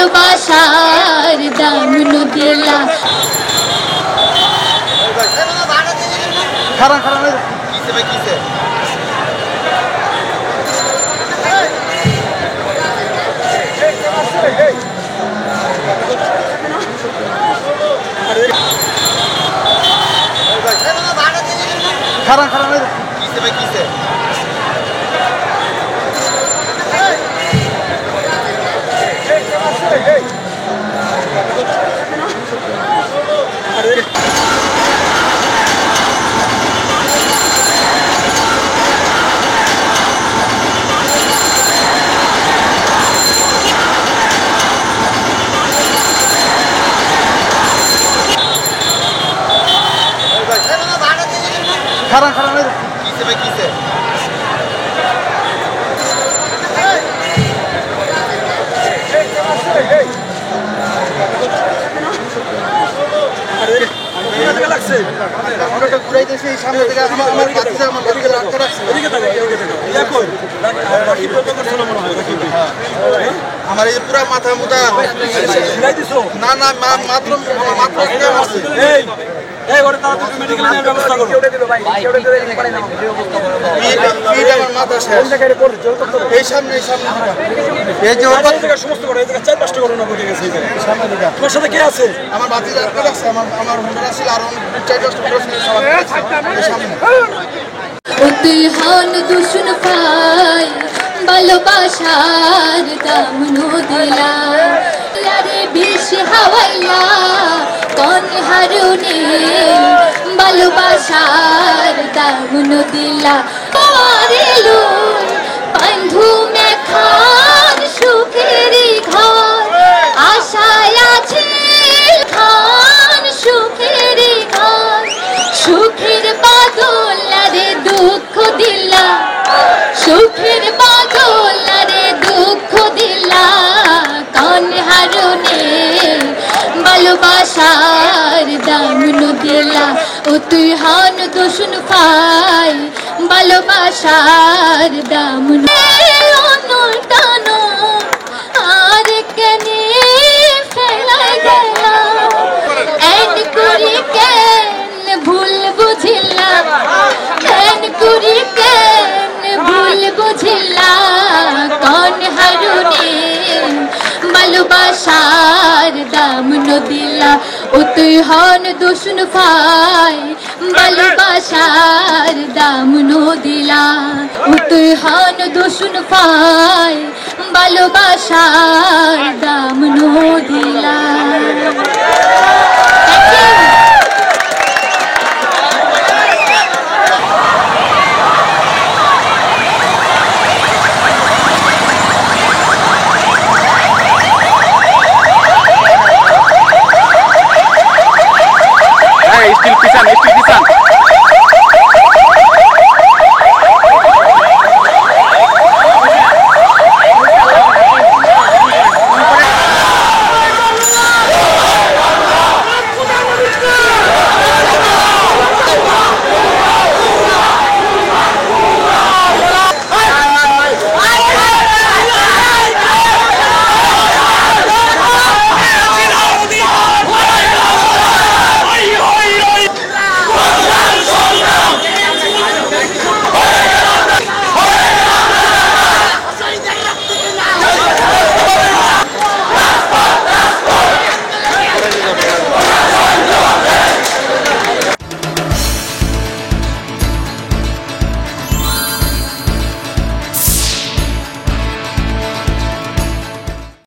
ভালোবাসার দাম নদিলা খারাপ খারাপ কিসে ভাই কিসে খারাপ খারাপ কিসে ভাই কিসে খারাপ খারাপ কিসে ভাই কিসে আমার এই পুরা মাথা মুদা না না মাত্র এই ওরে তারা তুমি মেডিকেলে নেওয়ার ব্যবস্থা করো আমার মাথা শেষ এই সামনে এই যে ওর জায়গা সমস্ত করে এই জায়গা 4-5টা করোনা পড়ে গেছে এই জায়গা সামনে দিকে তোমার সাথে কে আছে আমার বাতি আছে আমার হোন্ডা ছিল আর 4-5টা করে সবাই এই সামনে তুই হন দুশন পাই ভালোবাসার দাম নদিলা লারে বিষ হাওয়াইলা কোন হারুনে ভালোবাসার দাম নদিলা পারিলু বন্ধু মেখার সুখের ঘর আশায় আছে খান সুখের ঘর সুখের বাদল রে দুঃখ দিলা সুখের বাদল রে দুঃখ দিলা কোন হারুনে ভালোবাসার দাম নদিলা ও তুই হন দোষণ পাই ভালোবাসার দাম অনুটানো আর কেনে ফেলাই গেলা এন করি কেন ভুল বুঝিলা এন করি কেন ভুল বুঝিলা কোন হারুনে ভালোবাসার দাম নদিলা ও তুই হন দোষণ পাই ভালোবাসার দাম নদিলা ও তুই হন দোষণ পাই ভালোবাসার দাম নদিলা